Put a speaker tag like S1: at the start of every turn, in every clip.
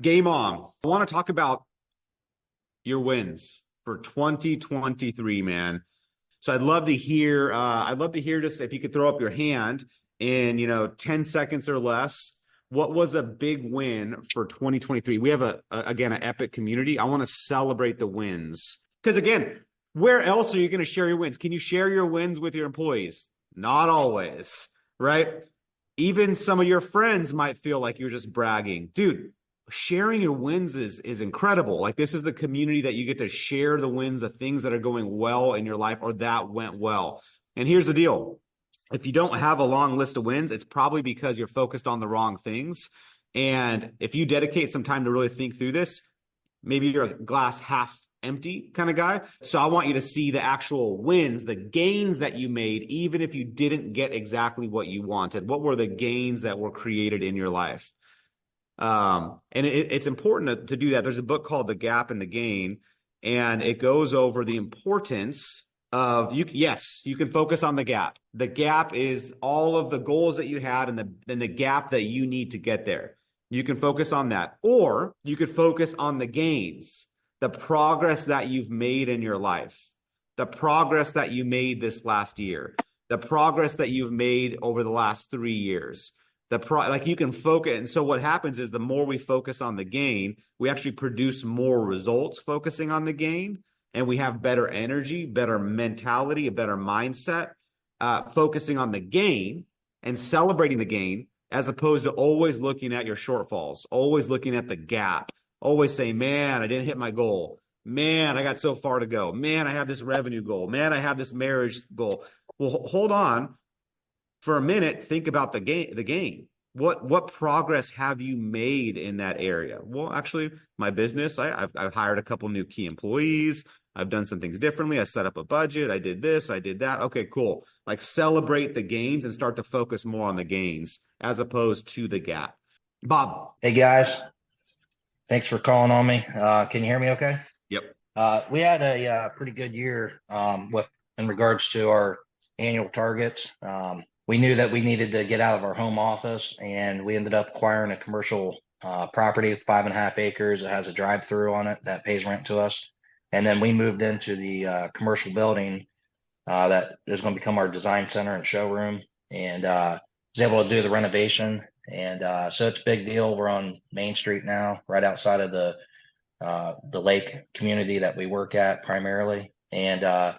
S1: Game on. I want to talk about your wins for 2023, man. So I'd love to hear just if you could throw up your hand in, 10 seconds or less. What was a big win for 2023? We have again, an epic community. I want to celebrate the wins. Because again, where else are you going to share your wins? Can you share your wins with your employees? Not always, right? Even some of your friends might feel like you're just bragging. Dude, sharing your wins is incredible. Like, this is the community that you get to share the wins, the things that are going well in your life or that went well. And here's the deal. If you don't have a long list of wins, it's probably because you're focused on the wrong things. And if you dedicate some time to really think through this, maybe you're a glass half empty kind of guy. So I want you to see the actual wins, the gains that you made, even if you didn't get exactly what you wanted. What were the gains that were created in your life? And it's important to do that. There's a book called The Gap and the Gain, and it goes over the importance of you can focus on the gap. The gap is all of the goals that you had and the gap that you need to get there. You can focus on that, or you could focus on the gains, the progress that you've made in your life, the progress that you made this last year, the progress that you've made over the last 3 years. You can focus. And so what happens is the more we focus on the gain, we actually produce more results focusing on the gain. And we have better energy, better mentality, a better mindset, focusing on the gain and celebrating the gain, as opposed to always looking at your shortfalls, always looking at the gap, always saying, man, I didn't hit my goal. Man, I got so far to go. Man, I have this revenue goal. Man, I have this marriage goal. Well, hold on for a minute. Think about the gain. What progress have you made in that area? Well, actually, my business, I've hired a couple new key employees. I've done some things differently. I set up a budget. I did this. I did that. Okay, cool. Like, celebrate the gains and start to focus more on the gains as opposed to the gap. Bob.
S2: Hey, guys. Thanks for calling on me. Can you hear me okay?
S1: Yep.
S2: We had a pretty good year in regards to our annual targets. We knew that we needed to get out of our home office, and we ended up acquiring a commercial property with 5.5 acres. It has a drive-through on it that pays rent to us. And then we moved into the commercial building that is going to become our design center and showroom, and was able to do the renovation. And so it's a big deal. We're on Main Street now, right outside of the lake community that we work at primarily. And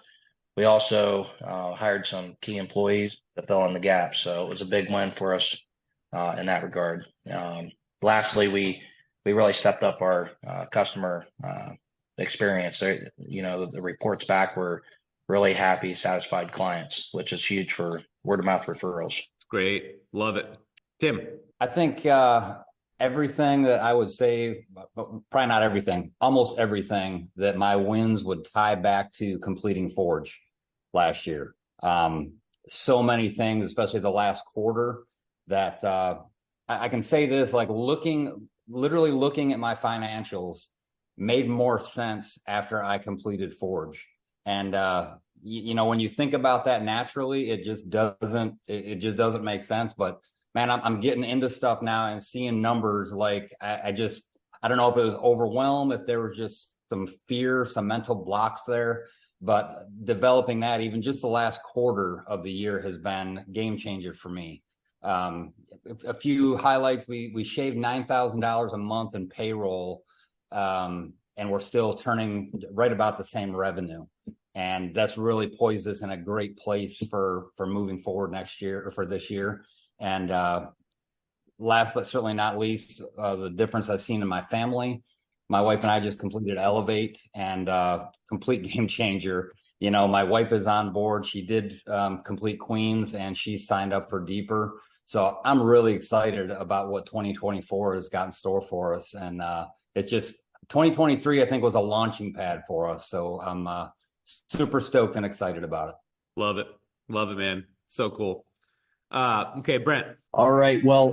S2: we also hired some key employees to fill in the gaps. So it was a big win for us in that regard. Lastly, we really stepped up our customer experience. The reports back were really happy, satisfied clients, which is huge for word of mouth referrals.
S1: Great. Love it. Tim.
S3: I think everything that I would say, probably not everything, almost everything that my wins would tie back to completing Forge last year. So many things, especially the last quarter, that I can say this, like literally looking at my financials made more sense after I completed Forge. And, when you think about that naturally, it just doesn't make sense. But man, I'm getting into stuff now and seeing numbers. Like I don't know if it was overwhelmed, if there was just some fear, some mental blocks there, but developing that even just the last quarter of the year has been game changer for me. A few highlights: we shaved $9,000 a month in payroll, and we're still turning right about the same revenue. And that's really poised us in a great place for moving forward next year, or for this year. And last but certainly not least, the difference I've seen in my family. My wife and I just completed Elevate, and complete game changer. My wife is on board. She did complete Queens, and she signed up for Deeper. So I'm really excited about what 2024 has got in store for us. And it's just 2023, I think, was a launching pad for us. So I'm super stoked and excited about it.
S1: Love it. Love it, man. So cool. Okay, Brent.
S4: All right. Well,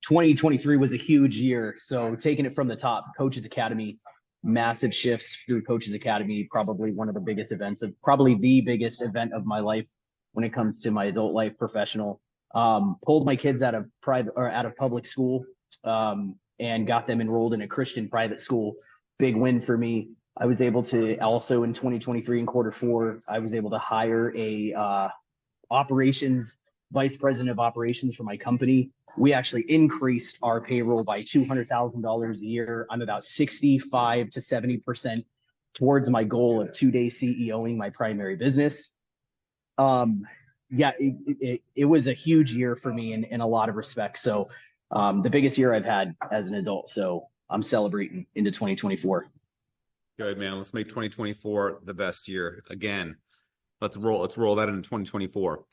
S4: 2023 was a huge year. So taking it from the top, Coaches Academy, massive shifts through Coaches Academy, probably one of the biggest events probably the biggest event of my life when it comes to my adult life, professional. Pulled my kids out of private or out of public school, and got them enrolled in a Christian private school. Big win for me. I was able to also in 2023 in Q4, I was able to hire a operations vice president of operations for my company. We actually increased our payroll by $200,000 a year. I'm about 65 to 70% towards my goal of 2-day CEOing my primary business. It was a huge year for me in a lot of respects. So the biggest year I've had as an adult. So I'm celebrating into 2024.
S1: Good, man. Let's make 2024 the best year again. Let's roll that into 2024.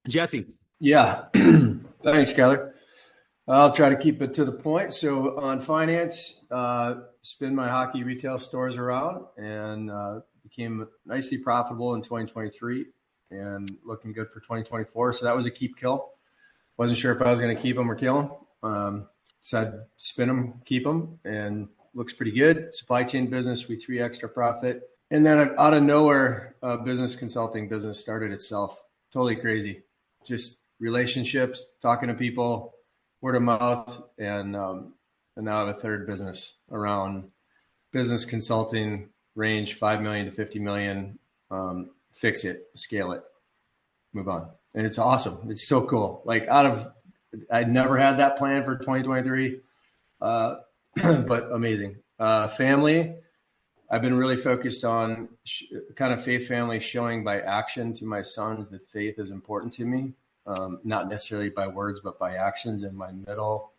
S1: Jesse.
S5: Yeah. Thanks, Skylar. I'll try to keep it to the point. So on finance, spin my hockey retail stores around and became nicely profitable in 2023 and looking good for 2024. So that was a keep kill. Wasn't sure if I was going to keep them or kill them. Decided spin them, keep them, and looks pretty good. Supply chain business, we 3 extra profit. And then out of nowhere, a business consulting business started itself. Totally crazy. Just relationships, talking to people, word of mouth, and now I have a third business around business consulting, range 5 million to 50 million. Fix it, scale it, move on. And it's awesome. It's so cool. Like I'd never had that plan for 2023, but amazing. Family, I've been really focused on kind of faith family, showing by action to my sons that faith is important to me. Not necessarily by words, but by actions. And my middle,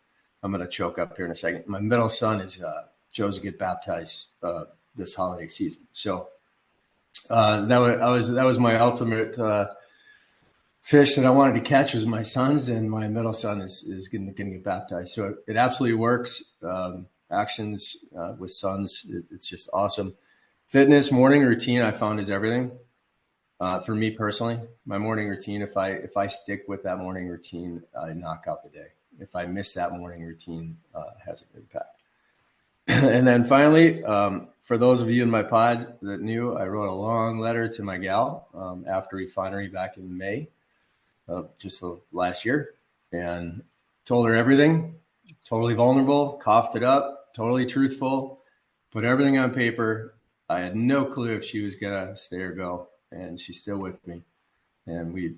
S5: I'm going to choke up here in a second. My middle son is Joe's to get baptized this holiday season. So that was my ultimate fish that I wanted to catch was my sons, and my middle son is going to get baptized. So it absolutely works. Actions with sons, it's just awesome. Fitness, morning routine, I found is everything. For me personally, my morning routine, if I stick with that morning routine, I knock out the day. If I miss that morning routine, it has an impact. And then finally, for those of you in my pod that knew, I wrote a long letter to my gal after refinery back in May, just last year, and told her everything, totally vulnerable, coughed it up, totally truthful, put everything on paper. I had no clue if she was going to stay or go. And she's still with me. And we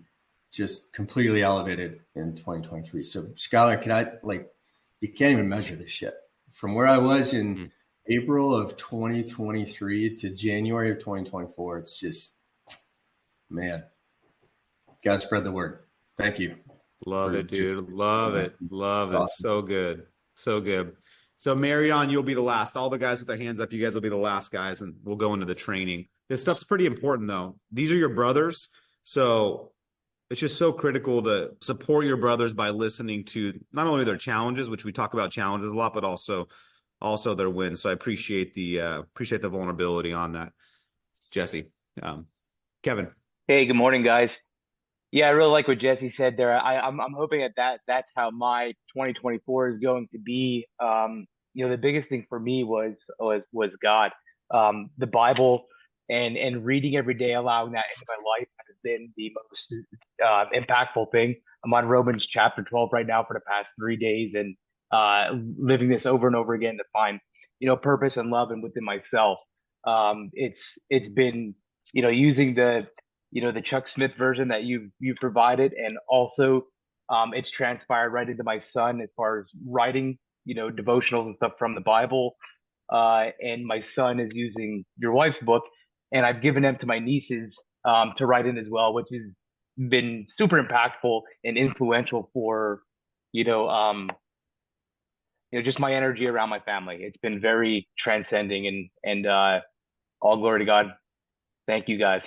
S5: just completely elevated in 2023. So Skylar, you can't even measure this shit. From where I was in April of 2023 to January of 2024, it's just, man, gotta spread the word. Thank you.
S1: Love it, dude. Love it. Love it. Awesome. So good. So good. So Marion, you'll be the last. All the guys with their hands up, you guys will be the last guys, and we'll go into the training. This stuff's pretty important, though. These are your brothers, so it's just so critical to support your brothers by listening to not only their challenges, which we talk about challenges a lot, but also their wins. So I appreciate the vulnerability on that, Jesse. Kevin.
S6: Hey, good morning, guys. Yeah, I really like what Jesse said there. I'm hoping that's how my 2024 is going to be. The biggest thing for me was God, the Bible. And reading every day, allowing that into my life has been the most impactful thing. I'm on Romans chapter 12 right now for the past 3 days, and living this over and over again to find, purpose and love and within myself. It's been, using the Chuck Smith version that you've provided, and also it's transpired right into my son as far as writing, devotionals and stuff from the Bible. And my son is using your wife's book. And I've given them to my nieces to write in as well, which has been super impactful and influential for, just my energy around my family. It's been very transcending, and all glory to God. Thank you, guys.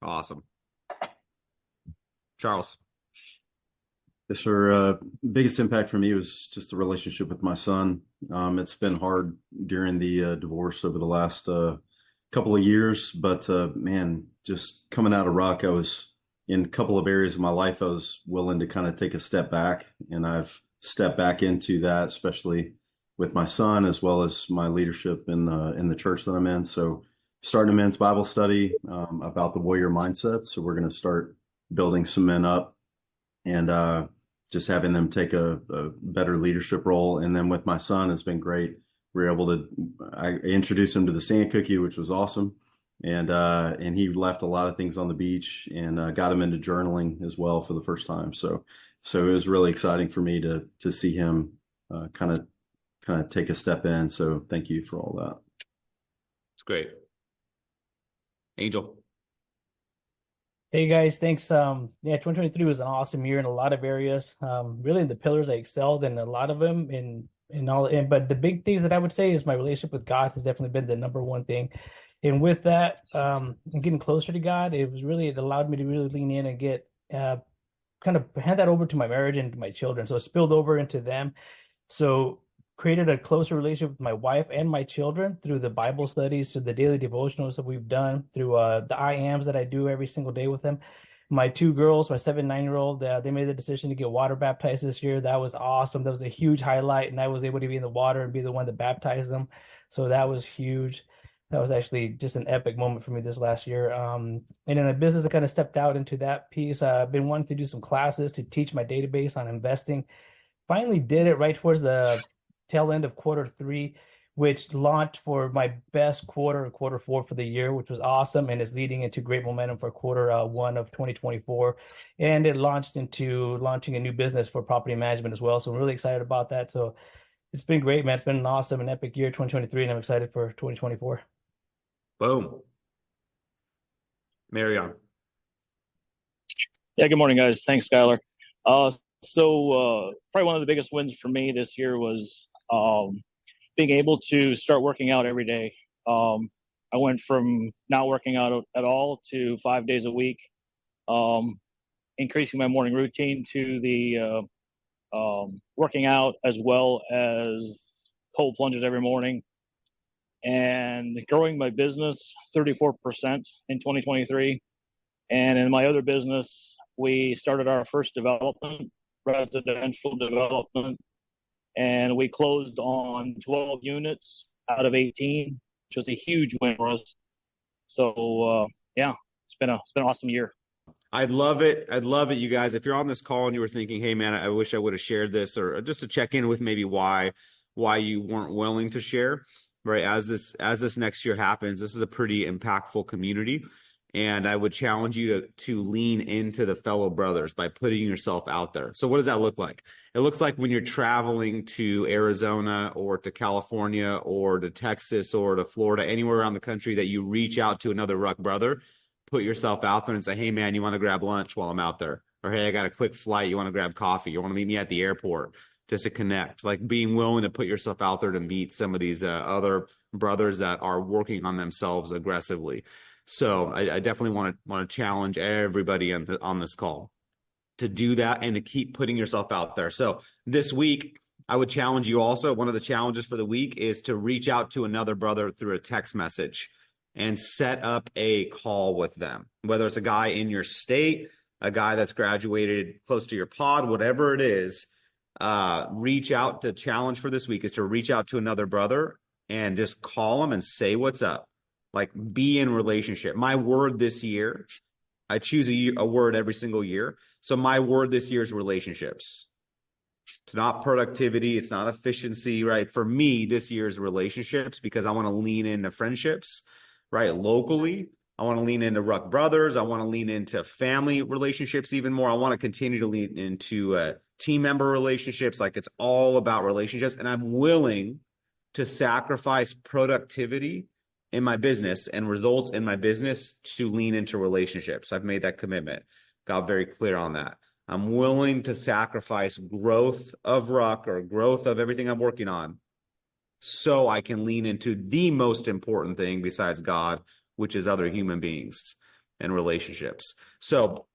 S1: Awesome. Charles.
S7: Yes, sir. Biggest impact for me was just the relationship with my son. It's been hard during the divorce over the last couple of years, but man, just coming out of Rock, I was in a couple of areas of my life, I was willing to kind of take a step back, and I've stepped back into that, especially with my son, as well as my leadership in the church that I'm in. So starting a men's Bible study about the warrior mindset. So we're going to start building some men up, and just having them take a better leadership role. And then with my son, it's been great. We were able to, I introduced him to the sand cookie, which was awesome. And he left a lot of things on the beach, and got him into journaling as well for the first time. So it was really exciting for me to see him kind of take a step in. So thank you for all that.
S1: It's great. Angel.
S8: Hey guys, thanks. 2023 was an awesome year in a lot of areas. Really in the pillars, I excelled in a lot of them but the big things that I would say is my relationship with God has definitely been the number one thing. And with that, and getting closer to God, it allowed me to really lean in and get kind of hand that over to my marriage and to my children. So it spilled over into them. So created a closer relationship with my wife and my children through the Bible studies, through the daily devotionals that we've done, through the I ams that I do every single day with them. My two girls, my 7 and 9-year-old, they made the decision to get water baptized this year. That was awesome. That was a huge highlight, and I was able to be in the water and be the one that baptized them. So that was huge. That was actually just an epic moment for me this last year. And in the business, I kind of stepped out into that piece. I've been wanting to do some classes to teach my database on investing. Finally did it right towards the tail end of Q3, which launched for my best quarter four for the year, which was awesome, and is leading into great momentum for Q1 of 2024. And it launched into launching a new business for property management as well. So I'm really excited about that. So it's been great, man. It's been an awesome and epic year, 2023, and I'm excited for 2024.
S1: Boom. Marion.
S9: Yeah, good morning, guys. Thanks, Skylar. Probably one of the biggest wins for me this year was being able to start working out every day. I went from not working out at all to 5 days a week, increasing my morning routine to the working out as well as cold plunges every morning, and growing my business 34% in 2023. And in my other business, we started our first development, residential development, and we closed on 12 units out of 18, which was a huge win for us. So it's been an awesome year.
S1: I'd love it. I'd love it, you guys. If you're on this call and you were thinking, hey man, I wish I would have shared this, or just to check in with maybe why you weren't willing to share, right? As this next year happens, this is a pretty impactful community. And I would challenge you to lean into the fellow brothers by putting yourself out there. So what does that look like? It looks like when you're traveling to Arizona or to California or to Texas or to Florida, anywhere around the country, that you reach out to another Ruck brother, put yourself out there and say, hey man, you want to grab lunch while I'm out there? Or hey, I got a quick flight. You want to grab coffee? You want to meet me at the airport? Just to connect, like being willing to put yourself out there to meet some of these other brothers that are working on themselves aggressively. So I definitely want to challenge everybody on this call to do that and to keep putting yourself out there. So this week, I would challenge you also. One of the challenges for the week is to reach out to another brother through a text message and set up a call with them, whether it's a guy in your state, a guy that's graduated close to your pod, whatever it is. Reach out. The challenge for this week is to reach out to another brother and just call them and say what's up. Like, be in relationship. My word this year, I choose a word every single year. So my word this year is relationships. It's not productivity. It's not efficiency, right? For me, this year is relationships, because I want to lean into friendships, right? Locally, I want to lean into Ruck Brothers. I want to lean into family relationships even more. I want to continue to lean into team member relationships. Like, it's all about relationships. And I'm willing to sacrifice productivity in my business and results in my business to lean into relationships. I've made that commitment. Got very clear on that. I'm willing to sacrifice growth of Ruck or growth of everything I'm working on so I can lean into the most important thing besides God, which is other human beings and relationships. So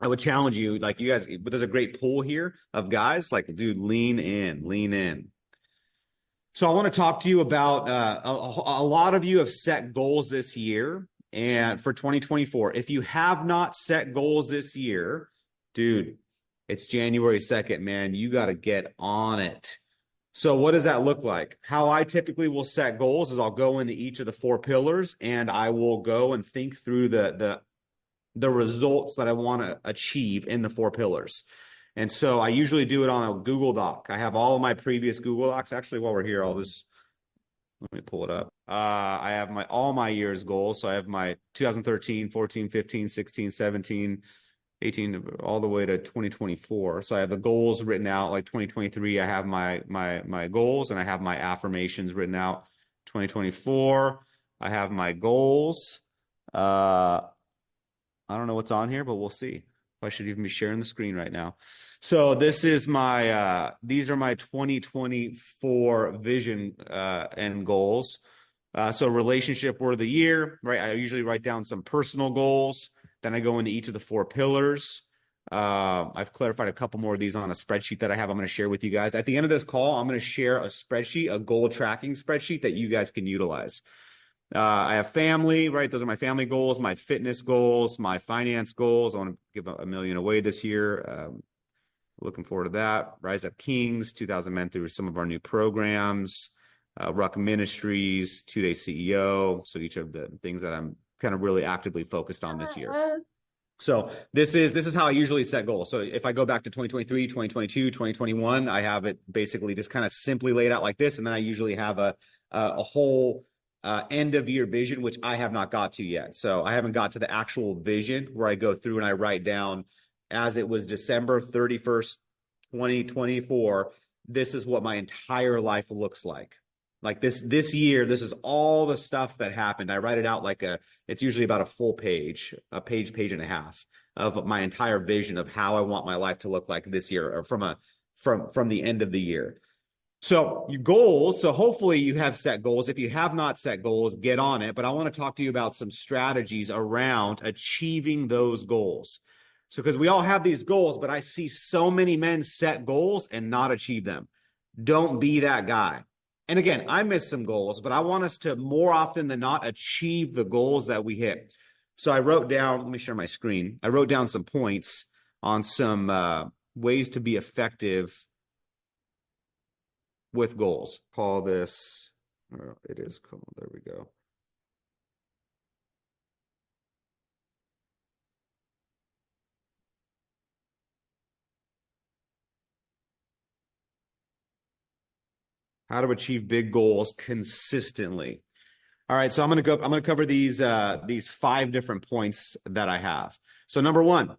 S1: I would challenge you, like, you guys, but there's a great pool here of guys, like, dude, lean in. So I want to talk to you about a lot of you have set goals this year and for 2024. If you have not set goals this year, dude, it's January 2nd, man. You got to get on it. So what does that look like? How I typically will set goals is I'll go into each of the 4 pillars and I will go and think through the results that I want to achieve in the 4 pillars. And so I usually do it on a Google Doc. I have all of my previous Google Docs. Actually, while we're here, let me pull it up. I have all my year's goals. So I have my 2013, 14, 15, 16, 17, 18, all the way to 2024. So I have the goals written out. Like 2023, I have my goals, and I have my affirmations written out. 2024, I have my goals. I don't know what's on here, but we'll see. I should even be sharing the screen right now. So this is these are my 2024 vision and goals. So relationship word of the year, right? I usually write down some personal goals. Then I go into each of the 4 pillars. I've clarified a couple more of these on a spreadsheet that I have. I'm going to share with you guys. At the end of this call, I'm going to share a spreadsheet, a goal tracking spreadsheet that you guys can utilize. I have family, right? Those are my family goals, my fitness goals, my finance goals. I want to give $1 million away this year. Looking forward to that. Rise Up Kings, 2,000 men through some of our new programs. Ruck Ministries, 2-day CEO. So each of the things that I'm kind of really actively focused on this year. So this is how I usually set goals. So if I go back to 2023, 2022, 2021, I have it basically just kind of simply laid out like this. And then I usually have a whole end of year vision, which I have not got to yet. So I haven't got to the actual vision where I go through and I write down, as it was December 31st, 2024, this is what my entire life looks like. Like this year, this is all the stuff that happened. I write it out it's usually about a full page, page and a half of my entire vision of how I want my life to look like this year, or from the end of the year. So your goals, so hopefully you have set goals. If you have not set goals, get on it. But I want to talk to you about some strategies around achieving those goals. So because we all have these goals, but I see so many men set goals and not achieve them. Don't be that guy. And again, I missed some goals, but I want us to more often than not achieve the goals that we hit. So I wrote down, let me share my screen. I wrote down some points on some ways to be effective with goals. Call this, it is called, there we go. How to achieve big goals consistently. All right, so I'm going to cover these 5 different points that I have. So number 1,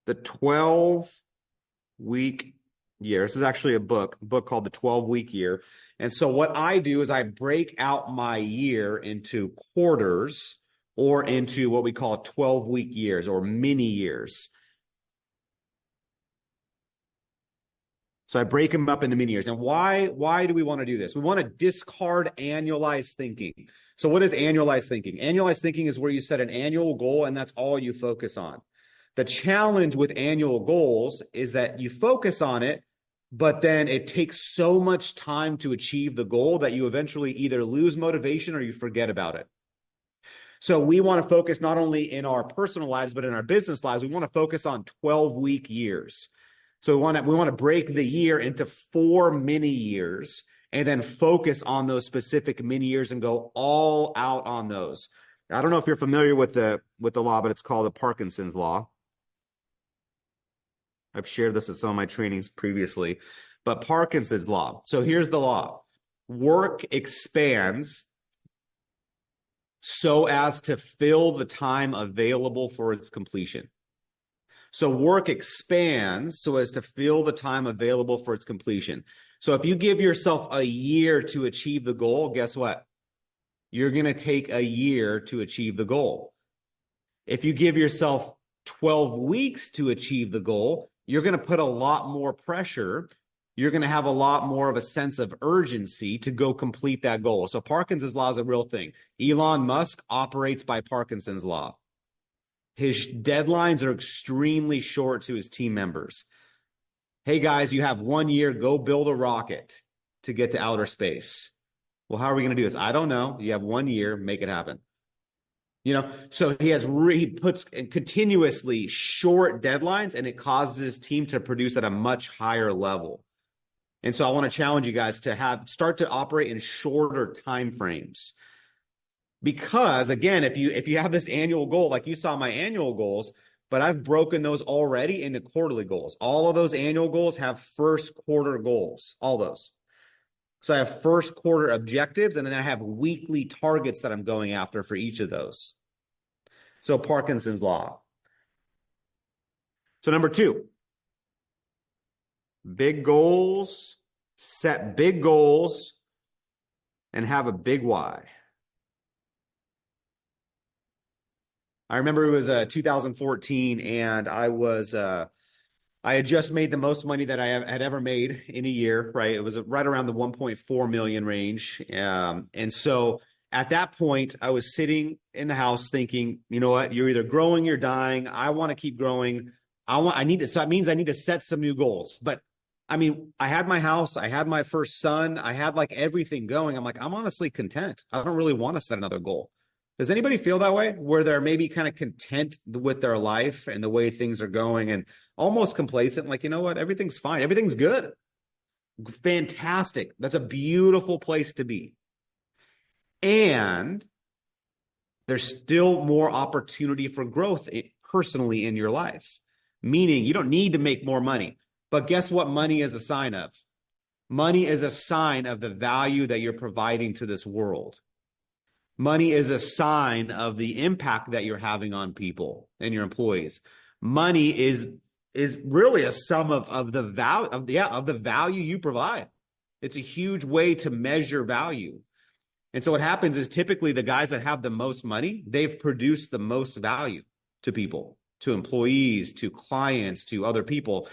S1: the 12-week year. This is actually a book called The 12-Week Year. And so what I do is I break out my year into quarters, or into what we call 12-week years, or mini years. So I break them up into mini years. And why do we want to do this? We want to discard annualized thinking. So what is annualized thinking? Annualized thinking is where you set an annual goal and that's all you focus on. The challenge with annual goals is that you focus on it, but then it takes so much time to achieve the goal that you eventually either lose motivation or you forget about it. So we want to focus not only in our personal lives, but in our business lives. We want to focus on 12-week years. So we want to break the year into 4 mini years and then focus on those specific mini years and go all out on those. I don't know if you're familiar with the law, but it's called the Parkinson's law. I've shared this at some of my trainings previously, but Parkinson's law. So here's the law. Work expands so as to fill the time available for its completion. So work expands so as to fill the time available for its completion. So if you give yourself a year to achieve the goal, guess what? You're going to take a year to achieve the goal. If you give yourself 12 weeks to achieve the goal, you're going to put a lot more pressure. You're going to have a lot more of a sense of urgency to go complete that goal. So Parkinson's law is a real thing. Elon Musk operates by Parkinson's law. His deadlines are extremely short to his team members. Hey guys, you have 1 year, go build a rocket to get to outer space. Well, how are we going to do this? I don't know. You have 1 year, make it happen. So he puts continuously short deadlines, and it causes his team to produce at a much higher level. And so I want to challenge you guys to start to operate in shorter time frames. Because again, if you have this annual goal, like you saw my annual goals, but I've broken those already into quarterly goals. All of those annual goals have first quarter goals, all those. So I have first quarter objectives, and then I have weekly targets that I'm going after for each of those. So Parkinson's law. So number 2, big goals, set big goals, and have a big why. I remember it was 2014, and I had just made the most money that I had ever made in a year, right? It was right around the 1.4 million range. And so at that point, I was sitting in the house thinking, you know what, you're either growing, you're dying. I want to keep growing. So that means I need to set some new goals. But I mean, I had my house, I had my first son, I had like everything going. I'm like, I'm honestly content. I don't really want to set another goal. Does anybody feel that way, where they're maybe kind of content with their life and the way things are going and almost complacent? Like, you know what? Everything's fine. Everything's good. Fantastic. That's a beautiful place to be. And there's still more opportunity for growth personally in your life, meaning you don't need to make more money. But guess what money is a sign of? Money is a sign of the value that you're providing to this world. Money is a sign of the impact that you're having on people and your employees. Money is really a sum of the value of the value you provide. It's a huge way to measure value. And so what happens is typically the guys that have the most money, they've produced the most value to people, to employees, to clients, to other people.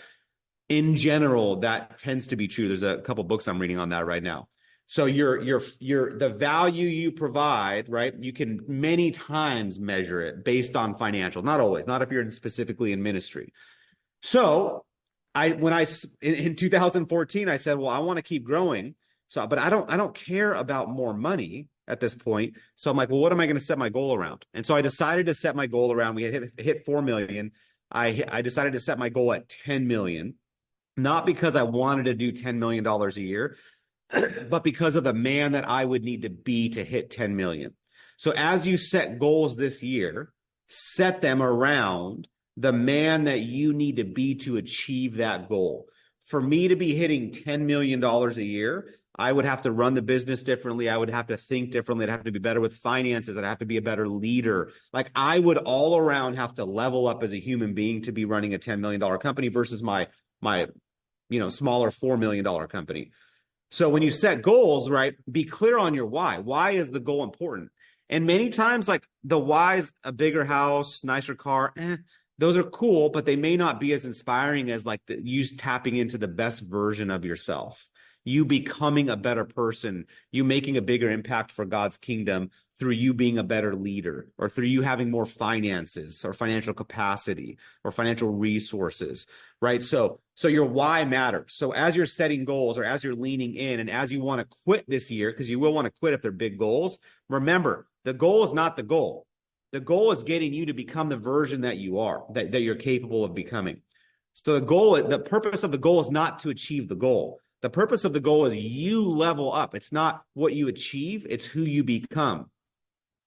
S1: In general, that tends to be true. There's a couple books I'm reading on that right now. So the value you provide, right? You can many times measure it based on financial, not always, not if you're specifically in ministry. So in 2014, I said, well, I want to keep growing. So, but I don't care about more money at this point. So I'm like, well, what am I going to set my goal around? And so I decided to set my goal around, we had hit 4 million. I decided to set my goal at 10 million, not because I wanted to do $10 million a year, but because of the man that I would need to be to hit 10 million. So as you set goals this year, set them around the man that you need to be to achieve that goal. For me to be hitting $10 million a year, I would have to run the business differently. I would have to think differently. I'd have to be better with finances. I'd have to be a better leader. Like I would all around have to level up as a human being to be running a $10 million company versus my smaller $4 million company. So when you set goals, right, be clear on your why. Why is the goal important? And many times, like the why's a bigger house, nicer car, those are cool, but they may not be as inspiring as like you tapping into the best version of yourself, you becoming a better person, you making a bigger impact for God's kingdom through you being a better leader, or through you having more finances or financial capacity or financial resources, right? So your why matters. So as you're setting goals, or as you're leaning in, and as you want to quit this year, because you will want to quit if they're big goals, remember, the goal is not the goal. The goal is getting you to become the version that you are, that you're capable of becoming. So the purpose of the goal is not to achieve the goal. The purpose of the goal is you level up. It's not what you achieve, it's who you become,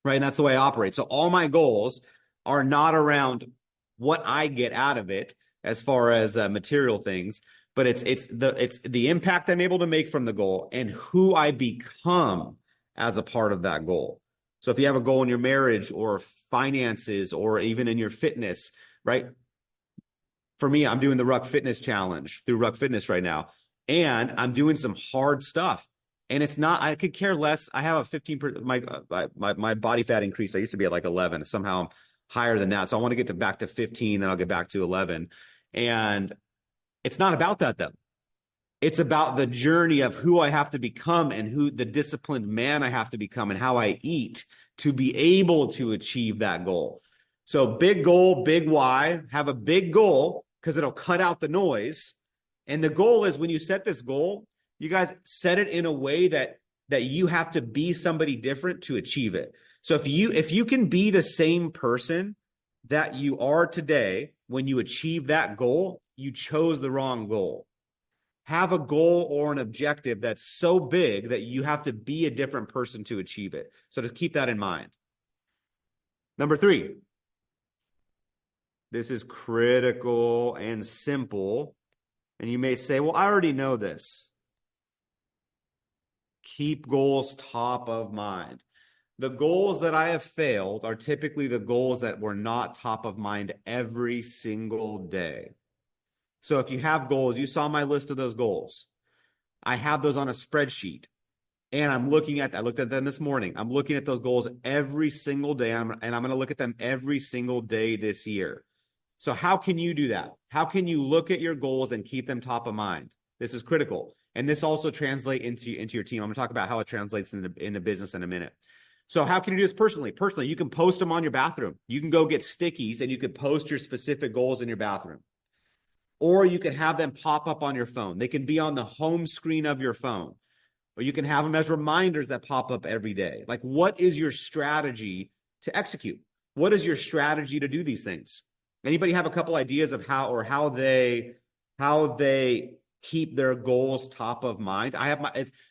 S1: right? And that's the way I operate. So all my goals are not around what I get out of it as far as material things, but it's the impact I'm able to make from the goal and who I become as a part of that goal. So if you have a goal in your marriage or finances or even in your fitness, right? For me, I'm doing the Ruck Fitness Challenge through Ruck Fitness right now. And I'm doing some hard stuff. And it's not, I could care less. I have a 15%, my body fat increase. I used to be at like 11. Somehow I'm higher than that. So I want to get back to 15, then I'll get back to 11. And it's not about that though. It's about the journey of who I have to become and who the disciplined man I have to become and how I eat to be able to achieve that goal. So big goal, big why, have a big goal because it'll cut out the noise. And the goal is when you set this goal, you guys set it in a way that you have to be somebody different to achieve it. So if you can be the same person that you are today, when you achieve that goal, you chose the wrong goal. Have a goal or an objective that's so big that you have to be a different person to achieve it. So just keep that in mind. Number 3, This is critical and simple. And you may say, well, I already know this. Keep goals top of mind. The goals that I have failed are typically the goals that were not top of mind every single day. So if you have goals, you saw my list of those goals. I have those on a spreadsheet. And I looked at them this morning. I'm looking at those goals every single day. And I'm going to look at them every single day this year. So how can you do that? How can you look at your goals and keep them top of mind? This is critical. And this also translates into your team. I'm going to talk about how it translates into business in a minute. So how can you do this personally? Personally, you can post them on your bathroom. You can go get stickies and you could post your specific goals in your bathroom. Or you can have them pop up on your phone. They can be on the home screen of your phone. Or you can have them as reminders that pop up every day. Like, what is your strategy to execute? What is your strategy to do these things? Anybody have a couple ideas of how they keep their goals top of mind? I have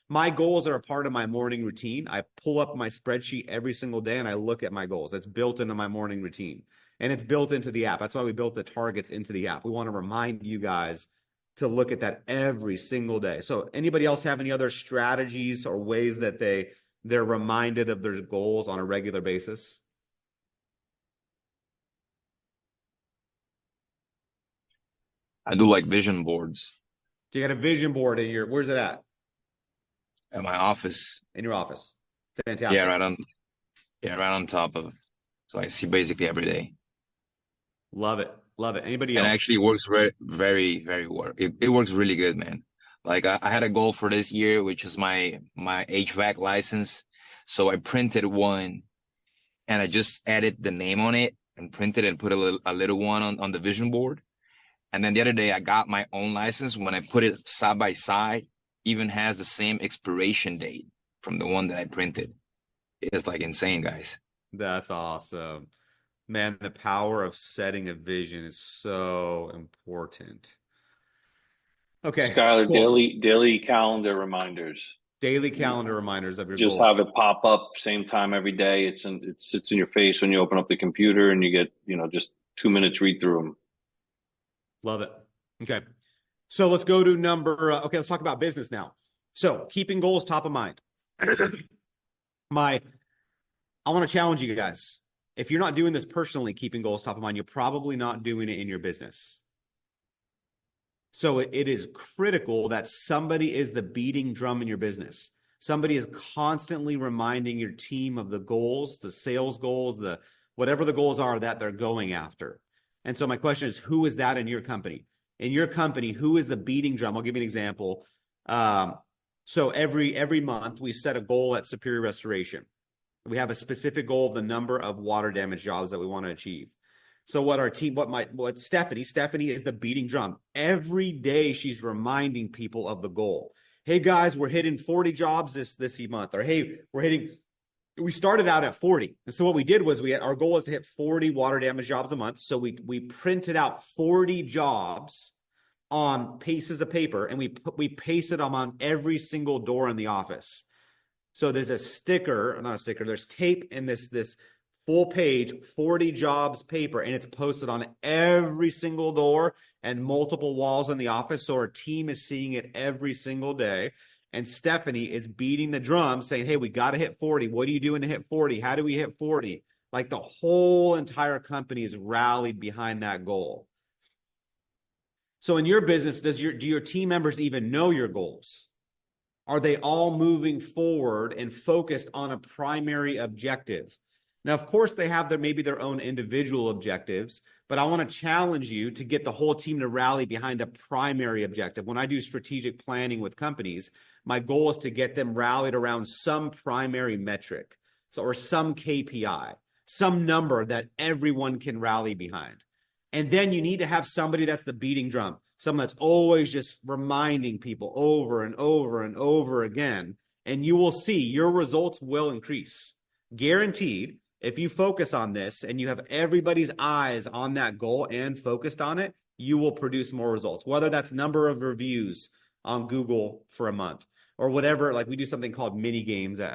S1: my goals are a part of my morning routine. I pull up my spreadsheet every single day and I look at my goals. It's built into my morning routine and it's built into the app. That's why we built the targets into the app. We want to remind you guys to look at that every single day. So anybody else have any other strategies or ways that they're reminded of their goals on a regular basis?
S10: I do like vision boards.
S1: So you got a vision board where's it at?
S10: At my office.
S1: In your office. Fantastic.
S10: Yeah, right on top of. So I see basically every day.
S1: Love it. Love it. Anybody else?
S10: And actually works very, very, very well. It works really good, man. Like I had a goal for this year, which is my HVAC license. So I printed one and I just added the name on it and printed and put a little one on the vision board. And then the other day I got my own license. When I put it side by side, even has the same expiration date from the one that I printed. It's like insane, guys.
S1: That's awesome. Man, the power of setting a vision is so important. Okay.
S11: Skylar,
S1: cool.
S11: daily calendar reminders.
S1: Daily calendar reminders of your
S11: Just
S1: goals.
S11: have it pop up same time every day. It sits in your face when you open up the computer and you get, just 2 minutes read through them.
S1: Love it. Okay. So let's go to let's talk about business now. So keeping goals top of mind. I want to challenge you guys. If you're not doing this personally, keeping goals top of mind, you're probably not doing it in your business. So it is critical that somebody is the beating drum in your business. Somebody is constantly reminding your team of the goals, the sales goals, whatever the goals are that they're going after. And so my question is, who is that in your company? In your company, who is the beating drum? I'll give you an example. So every month we set a goal at Superior Restoration. We have a specific goal of the number of water damage jobs that we want to achieve. So what Stephanie is the beating drum. Every day she's reminding people of the goal. Hey guys, we're hitting 40 jobs this month. Or hey, we started out at 40. And so what we did was our goal was to hit 40 water damage jobs a month. So we printed out 40 jobs on pieces of paper and we pasted them on every single door in the office. So there's there's tape in this full page, 40 jobs paper, and it's posted on every single door and multiple walls in the office. So our team is seeing it every single day. And Stephanie is beating the drum saying, hey, we got to hit 40. What are you doing to hit 40? How do we hit 40? Like the whole entire company is rallied behind that goal. So in your business, do your team members even know your goals? Are they all moving forward and focused on a primary objective? Now, of course, they have maybe their own individual objectives, but I want to challenge you to get the whole team to rally behind a primary objective. When I do strategic planning with companies, my goal is to get them rallied around some primary metric, or some KPI, some number that everyone can rally behind. And then you need to have somebody that's the beating drum, someone that's always just reminding people over and over and over again. And you will see your results will increase. Guaranteed, if you focus on this and you have everybody's eyes on that goal and focused on it, you will produce more results, whether that's number of reviews on Google for a month or whatever. Like we do something called mini games at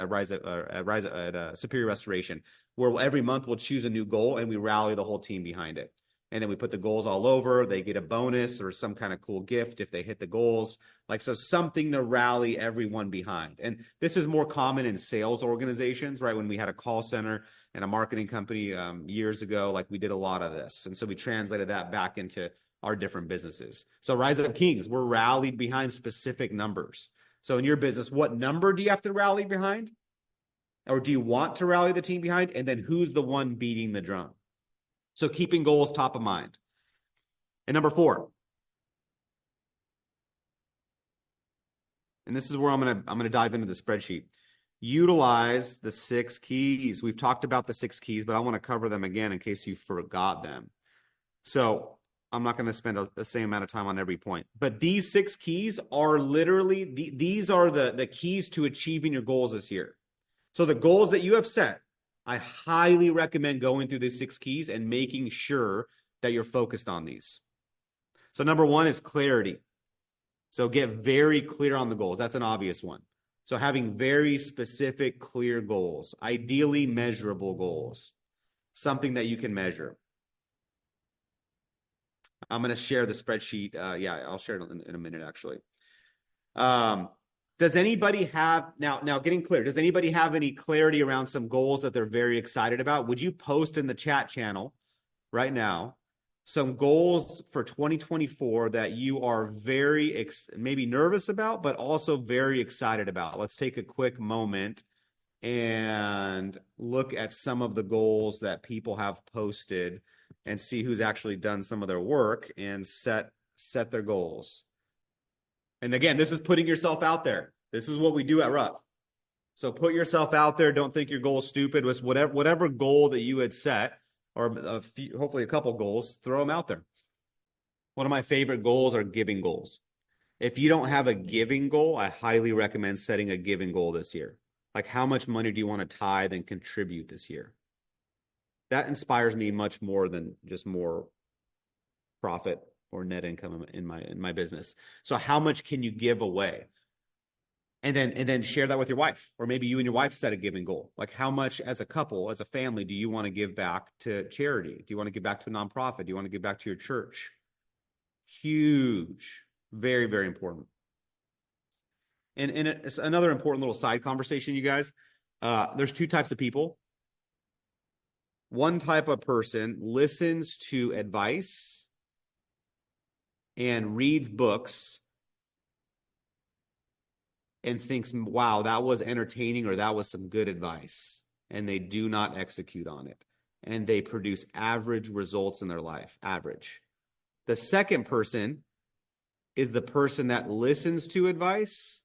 S1: Superior Restoration, where every month we'll choose a new goal and we rally the whole team behind it. And then we put the goals all over. They get a bonus or some kind of cool gift if they hit the goals. Like, so something to rally everyone behind. And this is more common in sales organizations, right? When we had a call center and a marketing company years ago, like we did a lot of this. And so we translated that back into our different businesses. So Rise Up Kings, we're rallied behind specific numbers. So in your business, what number do you have to rally behind? Or do you want to rally the team behind? And then who's the one beating the drum? So keeping goals top of mind. And number 4. And this is where I'm gonna dive into the spreadsheet. Utilize the 6 keys. We've talked about the 6 keys, but I want to cover them again in case you forgot them. So I'm not going to spend the same amount of time on every point. But these 6 keys are literally, these are the keys to achieving your goals this year. So the goals that you have set, I highly recommend going through these 6 keys and making sure that you're focused on these. So number 1 is clarity. So get very clear on the goals. That's an obvious one. So having very specific, clear goals, ideally measurable goals, something that you can measure. I'm going to share the spreadsheet. Yeah, I'll share it in a minute, actually. Does anybody have, now getting clear, does anybody have any clarity around some goals that they're very excited about? Would you post in the chat channel right now some goals for 2024 that you are very maybe nervous about, but also very excited about? Let's take a quick moment and look at some of the goals that people have posted and see who's actually done some of their work and set their goals. And again, this is putting yourself out there. This is what we do at RUP. So put yourself out there. Don't think your goal is stupid. With whatever goal that you had set, or hopefully a couple goals, throw them out there. One of my favorite goals are giving goals. If you don't have a giving goal, I highly recommend setting a giving goal this year. Like, how much money do you want to tithe and contribute this year? That inspires me much more than just more profit or net income in my business. So how much can you give away? And then share that with your wife, or maybe you and your wife set a giving goal. Like, how much as a couple, as a family, do you want to give back to charity? Do you want to give back to a nonprofit? Do you want to give back to your church? Huge, very, very important. And it's another important little side conversation, you guys. There's 2 types of people. One type of person listens to advice and reads books and thinks, wow, that was entertaining, or that was some good advice. And they do not execute on it. And they produce average results in their life, average. The second person is the person that listens to advice,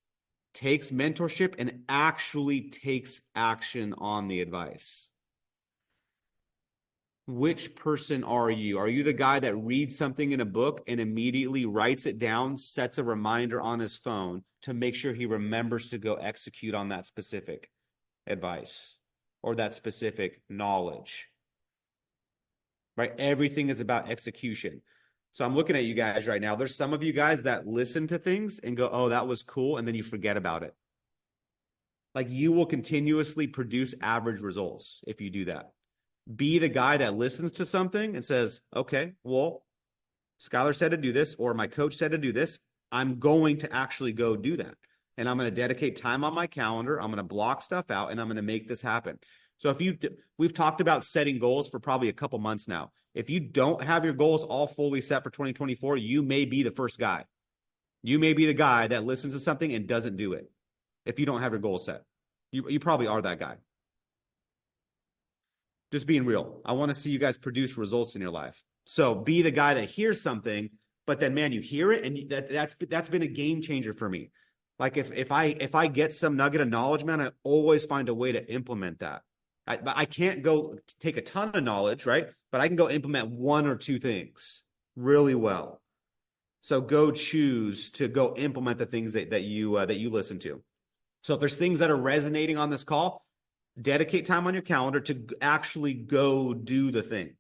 S1: takes mentorship, and actually takes action on the advice. Which person are you? Are you the guy that reads something in a book and immediately writes it down, sets a reminder on his phone to make sure he remembers to go execute on that specific advice or that specific knowledge? Right? Everything is about execution. So I'm looking at you guys right now. There's some of you guys that listen to things and go, oh, that was cool, and then you forget about it. Like, you will continuously produce average results if you do that. Be the guy that listens to something and says, okay, well, Skylar said to do this, or my coach said to do this. I'm going to actually go do that. And I'm going to dedicate time on my calendar. I'm going to block stuff out, and I'm going to make this happen. So we've talked about setting goals for probably a couple months now. If you don't have your goals all fully set for 2024, you may be the first guy. You may be the guy that listens to something and doesn't do it. If you don't have your goals set, you probably are that guy. Just being real. I want to see you guys produce results in your life. So be the guy that hears something, but then, man, you hear it, and that's been a game changer for me. Like, if I get some nugget of knowledge, man, I always find a way to implement that. I can't go take a ton of knowledge, right? But I can go implement 1 or 2 things really well. So go choose to go implement the things that you listen to. So if there's things that are resonating on this call, dedicate time on your calendar to actually go do the thing.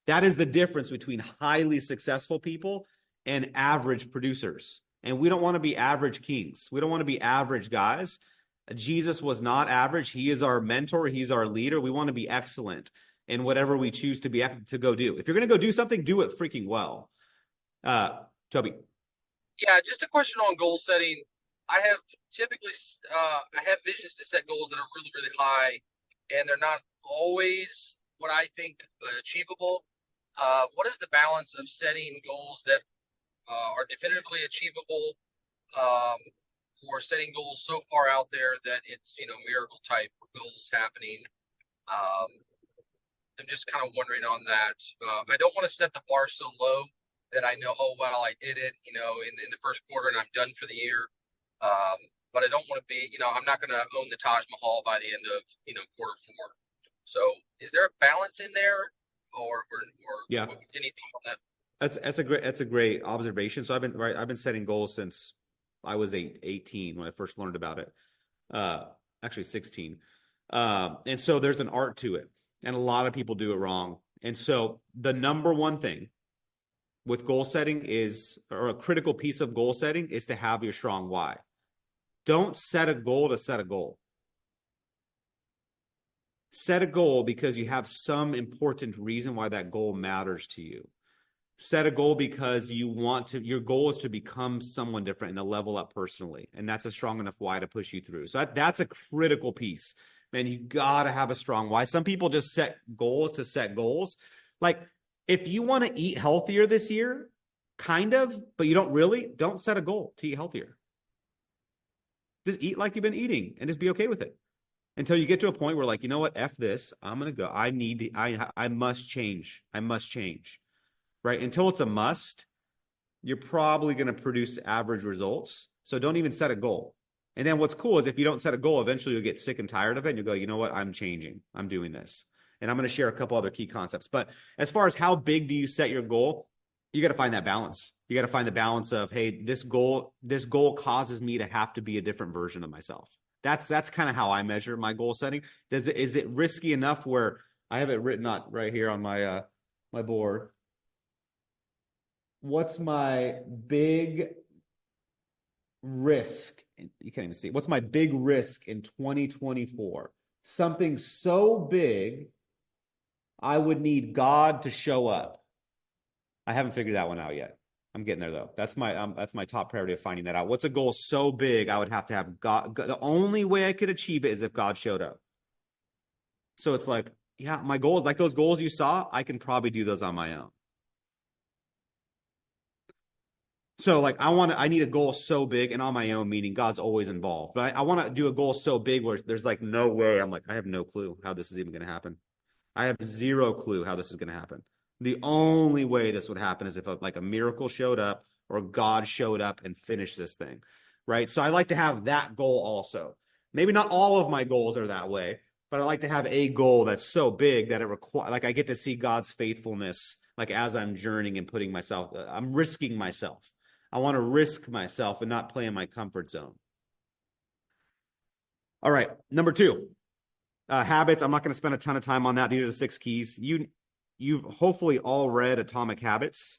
S1: That is the difference between highly successful people and average producers. And we don't want to be average kings. We don't want to be average guys. Jesus was not average. He is our mentor. He's our leader. We want to be excellent. in whatever we choose to to go do. If you're going to go do something, do it freaking well. Toby.
S12: Yeah, just a question on goal setting. I have typically, I have visions to set goals that are really, really high, and they're not always what I think achievable. What is the balance of setting goals that are definitively achievable, or setting goals so far out there that it's, miracle type goals happening? I'm just kind of wondering on that. I don't want to set the bar so low that I know, oh, well, I did it, in the first quarter and I'm done for the year. But I don't want to be, I'm not going to own the Taj Mahal by the end of, quarter four. So is there a balance in there or
S1: Yeah.
S12: anything on that?
S1: That's a great observation. So I've been setting goals since I was 18 when I first learned about it. Actually 16. And so there's an art to it, and a lot of people do it wrong. And so the number one thing with goal setting or a critical piece of goal setting is to have your strong why. Don't set a goal to set a goal. Set a goal because you have some important reason why that goal matters to you. Set a goal because your goal is to become someone different and to level up personally. And that's a strong enough why to push you through. So that's a critical piece. Man, you got to have a strong why. Some people just set goals to set goals. Like, if you want to eat healthier this year, kind of, but you don't set a goal to eat healthier. Just eat like you've been eating and just be okay with it until you get to a point where, like, you know what, F this, I'm going to go. I must change. I must change, right? Until it's a must, you're probably going to produce average results. So don't even set a goal. And then what's cool is if you don't set a goal, eventually you'll get sick and tired of it. And you'll go, you know what, I'm changing. I'm doing this. And I'm going to share a couple other key concepts. But as far as how big do you set your goal, you got to find that balance. You got to find the balance of, hey, this goal causes me to have to be a different version of myself. That's kind of how I measure my goal setting. Is it risky enough where I have it written out right here on my my board? What's my big risk? You can't even see. What's my big risk in 2024? Something so big, I would need God to show up. I haven't figured that one out yet. I'm getting there though. That's my top priority of finding that out. What's a goal so big I would have to have God? The only way I could achieve it is if God showed up. So it's like, yeah, my goals, like those goals you saw, I can probably do those on my own. So like I need a goal so big and on my own, meaning God's always involved. But I want to do a goal so big where there's like no way. I'm like, I have no clue how this is even going to happen. I have zero clue how this is going to happen. The only way this would happen is if a miracle showed up or God showed up and finished this thing, right? So I like to have that goal also. Maybe not all of my goals are that way, but I like to have a goal that's so big that like I get to see God's faithfulness, like as I'm journeying and putting myself, I'm risking myself. I want to risk myself and not play in my comfort zone. All right, number 2, habits. I'm not going to spend a ton of time on that. These are the 6 keys. You've hopefully all read Atomic Habits.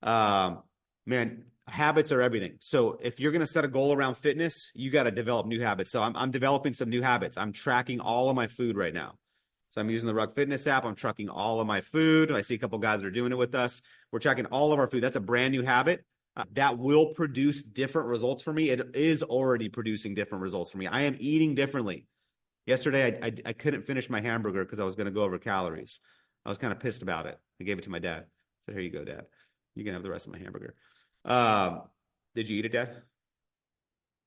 S1: Man, habits are everything. So if you're going to set a goal around fitness, you got to develop new habits. So I'm developing some new habits. I'm tracking all of my food right now. So I'm using the Ruck Fitness app. I'm tracking all of my food. I see a couple guys that are doing it with us. We're tracking all of our food. That's a brand new habit. That will produce different results for me. It is already producing different results for me. I am eating differently. Yesterday, I couldn't finish my hamburger because I was going to go over calories. I was kind of pissed about it. I gave it to my dad. I said, here you go, Dad. You can have the rest of my hamburger. Did you eat it, Dad?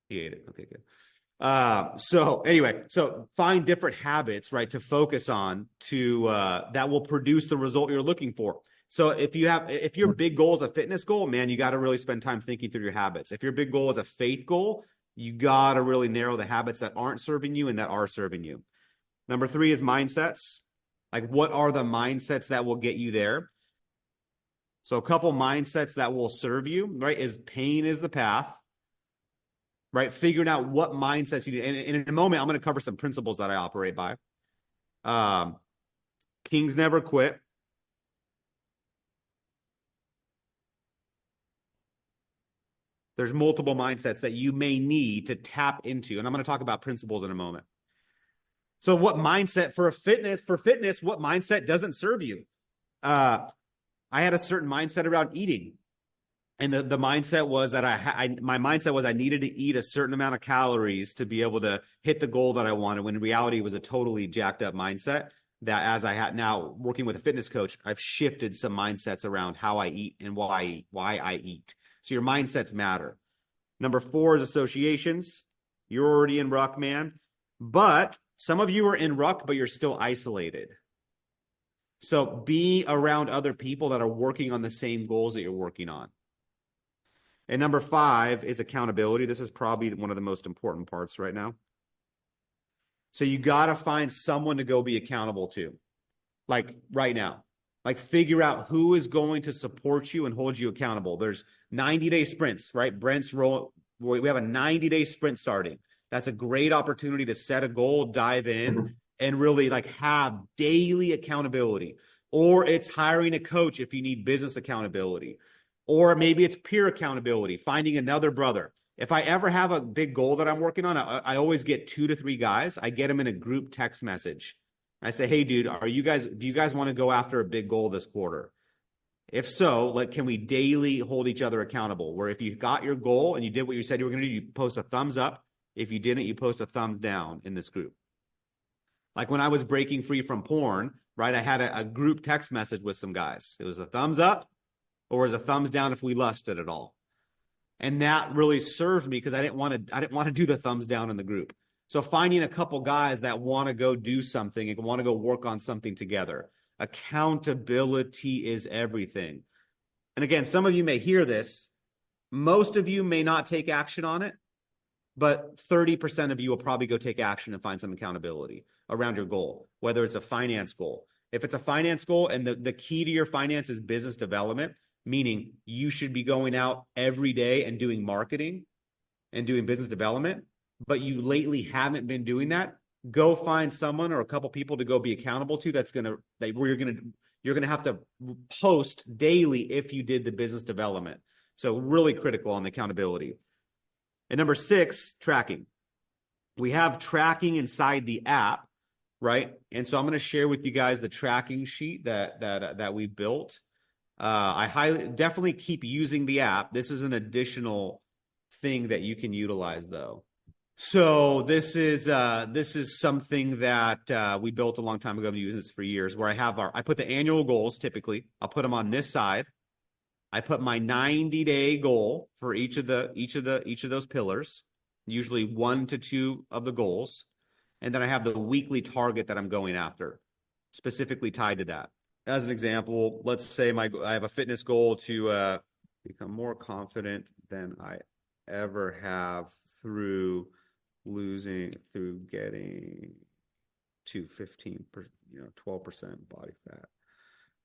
S1: He ate it. Okay, good. So anyway, so find different habits, right, to focus on that will produce the result you're looking for. So if your big goal is a fitness goal, man, you got to really spend time thinking through your habits. If your big goal is a faith goal, you got to really narrow the habits that aren't serving you and that are serving you. Number 3 is mindsets. Like, what are the mindsets that will get you there? So a couple mindsets that will serve you, right, is pain is the path, right? Figuring out what mindsets you need. And in a moment, I'm going to cover some principles that I operate by. Kings never quit. There's multiple mindsets that you may need to tap into. And I'm going to talk about principles in a moment. So what mindset for fitness, what mindset doesn't serve you? I had a certain mindset around eating. And the mindset was that my mindset was I needed to eat a certain amount of calories to be able to hit the goal that I wanted, when in reality it was a totally jacked up mindset. That as I had now working with a fitness coach, I've shifted some mindsets around how I eat and why I eat. So your mindsets matter. Number 4 is associations. You're already in ruck, man. But some of you are in ruck, but you're still isolated. So be around other people that are working on the same goals that you're working on. And number 5 is accountability. This is probably one of the most important parts right now. So you got to find someone to go be accountable to, like right now. Like figure out who is going to support you and hold you accountable. There's 90-day sprints, right? Brent's role. We have a 90-day sprint starting. That's a great opportunity to set a goal, dive in, and really like have daily accountability. Or it's hiring a coach if you need business accountability. Or maybe it's peer accountability, finding another brother. If I ever have a big goal that I'm working on, I always get 2 to 3 guys. I get them in a group text message. I say, hey, dude, do you guys want to go after a big goal this quarter? If so, like, can we daily hold each other accountable? Where if you got your goal and you did what you said you were going to do, you post a thumbs up. If you didn't, you post a thumbs down in this group. Like when I was breaking free from porn, right? I had a group text message with some guys. It was a thumbs up or was a thumbs down if we lusted at all. And that really served me because I didn't want to do the thumbs down in the group. So finding a couple guys that want to go do something and want to go work on something together. Accountability is everything. And again, some of you may hear this. Most of you may not take action on it, but 30% of you will probably go take action and find some accountability around your goal, whether it's a finance goal. If it's a finance goal and the key to your finance is business development, meaning you should be going out every day and doing marketing and doing business development, but you lately haven't been doing that, go find someone or a couple people to go be accountable to where you're gonna have to post daily if you did the business development. So really critical on the accountability. And number 6, tracking. We have tracking inside the app, right? And so I'm going to share with you guys the tracking sheet that we built. I definitely keep using the app. This is an additional thing that you can utilize though. So this is something that we built a long time ago. I've been using this for years, where I put the annual goals. Typically I'll put them on this side. I put my 90-day goal for each of those pillars, usually 1 to 2 of the goals. And then I have the weekly target that I'm going after, specifically tied to that. As an example, let's say I have a fitness goal to become more confident than I ever have through getting to 12% body fat.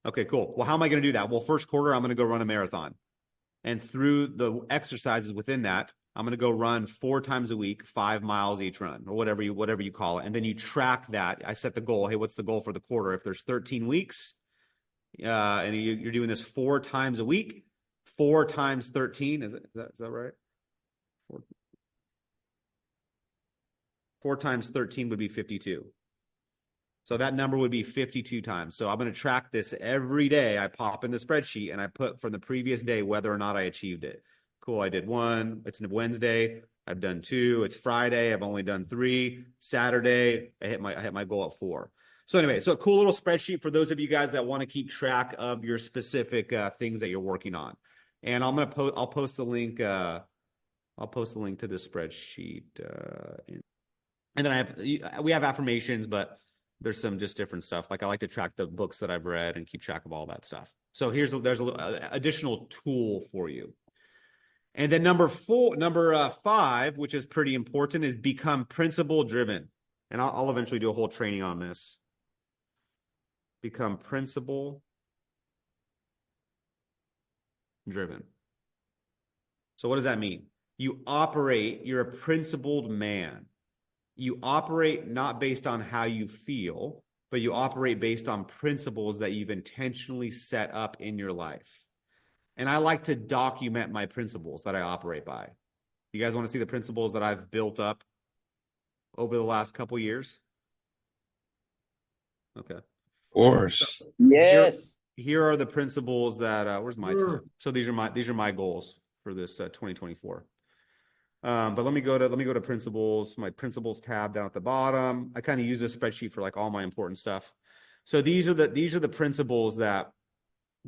S1: Okay, cool. Well, how am I going to do that? Well, first quarter, I'm going to go run a marathon. And through the exercises within that, I'm going to go run 4 times a week, 5 miles each run, or whatever you call it. And then you track that. I set the goal. Hey, what's the goal for the quarter? If there's 13 weeks, and you're doing this 4 times a week, 4 times 13, is that right? 4 times 13 would be 52. So that number would be 52 times. So I'm going to track this every day. I pop in the spreadsheet and I put from the previous day whether or not I achieved it. Cool. I did 1. It's Wednesday. I've done 2. It's Friday. I've only done 3. Saturday, I hit my goal at 4. So anyway, so a cool little spreadsheet for those of you guys that want to keep track of your specific things that you're working on. And I'll post a link. I'll post a link to this spreadsheet. And then we have affirmations, but there's some just different stuff. Like I like to track the books that I've read and keep track of all that stuff. So there's an additional tool for you. And then number 5, which is pretty important, is become principle driven. And I'll eventually do a whole training on this. Become principle driven. So what does that mean? You're a principled man. You operate not based on how you feel, but you operate based on principles that you've intentionally set up in your life. And I like to document my principles that I operate by. You guys want to see the principles that I've built up over the last couple years? Okay.
S10: Of course.
S3: Yes.
S1: Here are the principles that where's my time? So these are my goals for this 2024. But let me go to principles, my principles tab down at the bottom. I kind of use this spreadsheet for like all my important stuff. So these are the principles that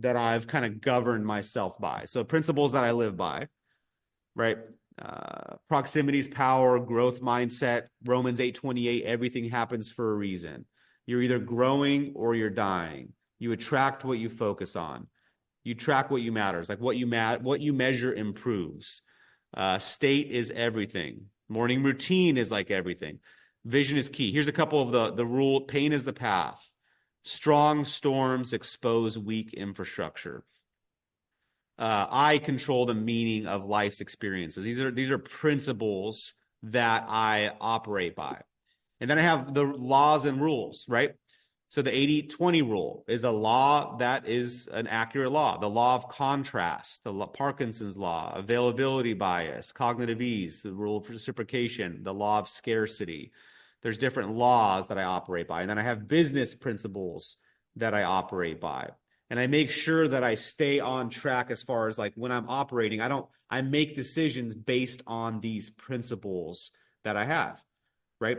S1: I've kind of governed myself by. So principles that I live by, right? Proximity is power, growth mindset, Romans 8:28, everything happens for a reason. You're either growing or you're dying. You attract what you focus on. You track what you matters, like what you measure improves. State is everything. Morning routine is like everything. Vision is key. Here's a couple of the rule. Pain is the path. Strong storms expose weak infrastructure. I control the meaning of life's experiences. These are principles that I operate by. And then I have the laws and rules, right? So the 80-20 rule is a law that is an accurate law. The law of contrast, Parkinson's law, availability bias, cognitive ease, the rule of reciprocation, the law of scarcity. There's different laws that I operate by. And then I have business principles that I operate by. And I make sure that I stay on track as far as like when I'm operating, I make decisions based on these principles that I have, right?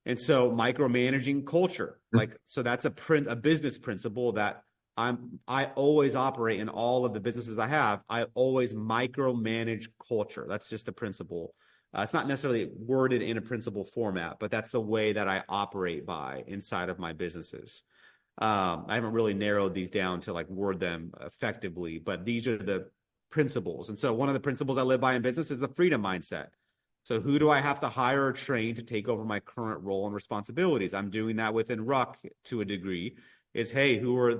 S1: And so micromanaging culture, like, so that's a business principle that I always operate in all of the businesses I have. I always micromanage culture. That's just a principle. It's not necessarily worded in a principle format, but that's the way that I operate by inside of my businesses. I haven't really narrowed these down to like word them effectively, but these are the principles. And so one of the principles I live by in business is the freedom mindset. So who do I have to hire or train to take over my current role and responsibilities? I'm doing that within Ruck to a degree. Is, hey, who are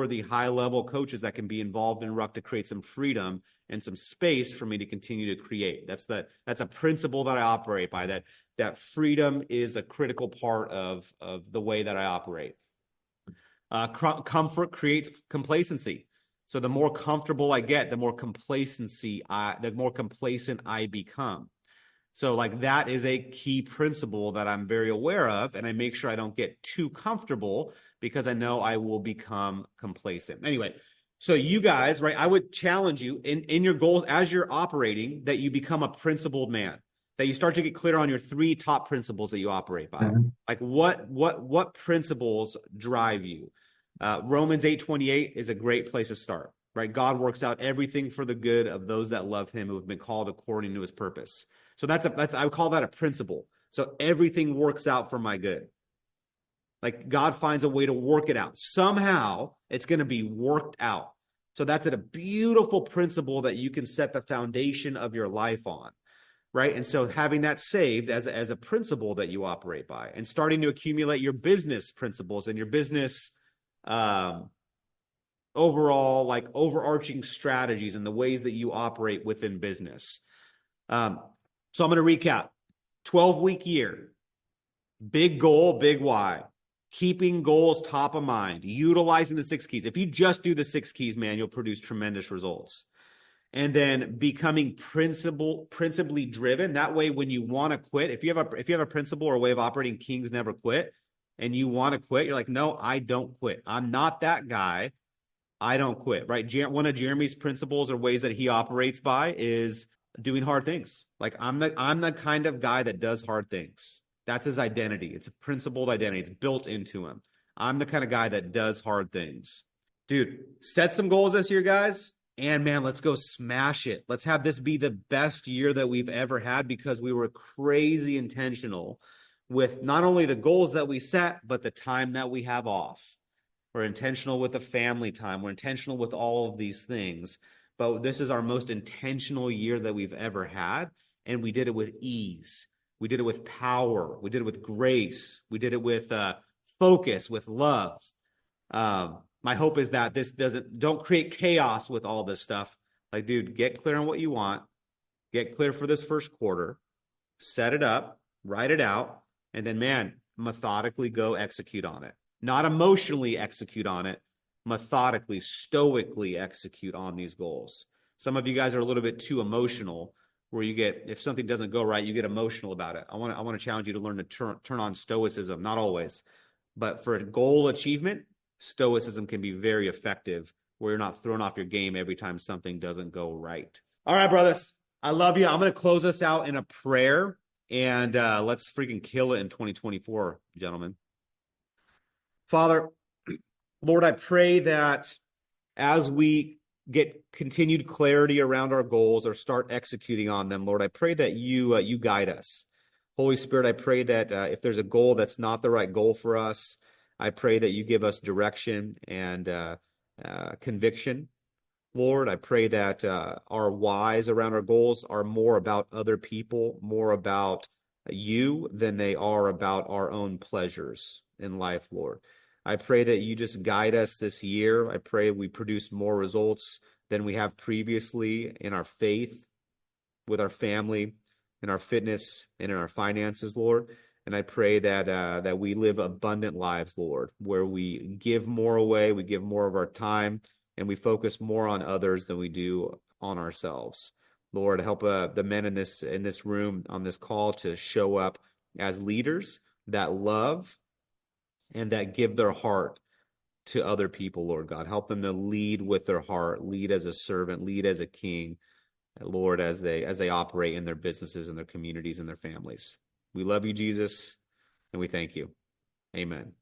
S1: the high level coaches that can be involved in Ruck to create some freedom and some space for me to continue to create? That's a principle that I operate by, that freedom is a critical part of the way that I operate. Comfort creates complacency. So the more comfortable I get, the more complacent I become. So like that is a key principle that I'm very aware of, and I make sure I don't get too comfortable because I know I will become complacent. Anyway, so you guys, right, I would challenge you in your goals as you're operating that you become a principled man, that you start to get clear on your 3 top principles that you operate by. Like what principles drive you? Romans 8:28 is a great place to start, right? God works out everything for the good of those that love him, who have been called according to his purpose. So I would call that a principle. So everything works out for my good. Like God finds a way to work it out. Somehow it's going to be worked out. So that's a beautiful principle that you can set the foundation of your life on, right? And so having that saved as a principle that you operate by, and starting to accumulate your business principles and your business overall, like overarching strategies and the ways that you operate within business. So I'm going to recap. 12-week year, big goal, big why. Keeping goals top of mind, utilizing the 6 keys. If you just do the 6 keys, man, you'll produce tremendous results. And then becoming principally driven. That way, when you want to quit, if you have a principle or a way of operating, kings never quit, and you want to quit, you're like, no, I don't quit. I'm not that guy. I don't quit, right? One of Jeremy's principles or ways that he operates by is doing hard things. Like I'm the kind of guy that does hard things. That's his identity. It's a principled identity. It's built into him. I'm the kind of guy that does hard things. Dude, set some goals this year, guys. And man, let's go smash it. Let's have this be the best year that we've ever had, because we were crazy intentional with not only the goals that we set, but the time that we have off. We're intentional with the family time. We're intentional with all of these things. But this is our most intentional year that we've ever had. And we did it with ease. We did it with power. We did it with grace. We did it with focus, with love. My hope is that this don't create chaos with all this stuff. Like, dude, get clear on what you want. Get clear for this first quarter. Set it up, write it out, and then, man, methodically go execute on it. Not emotionally execute on it. Methodically, stoically execute on these goals. Some of you guys are a little bit too emotional, where you get, if something doesn't go right, you get emotional about it. I want to challenge you to learn to turn on stoicism. Not always, But for goal achievement, stoicism can be very effective, where you're not thrown off your game every time something doesn't go right. All right, brothers, I love you. I'm going to close us out in a prayer, and let's freaking kill it in 2024, gentlemen. Father, Lord, I pray that as we get continued clarity around our goals or start executing on them, Lord, I pray that you guide us. Holy Spirit, I pray that if there's a goal that's not the right goal for us, I pray that you give us direction and conviction. Lord, I pray that our whys around our goals are more about other people, more about you than they are about our own pleasures in life, Lord. I pray that you just guide us this year. I pray we produce more results than we have previously in our faith, with our family, in our fitness, and in our finances, Lord. And I pray that that we live abundant lives, Lord, where we give more away, we give more of our time, and we focus more on others than we do on ourselves. Lord, help the men in this room on this call to show up as leaders that love and that give their heart to other people, Lord God. Help them to lead with their heart, lead as a servant, lead as a king, Lord, as they operate in their businesses and their communities and their families. We love you, Jesus, and we thank you. Amen.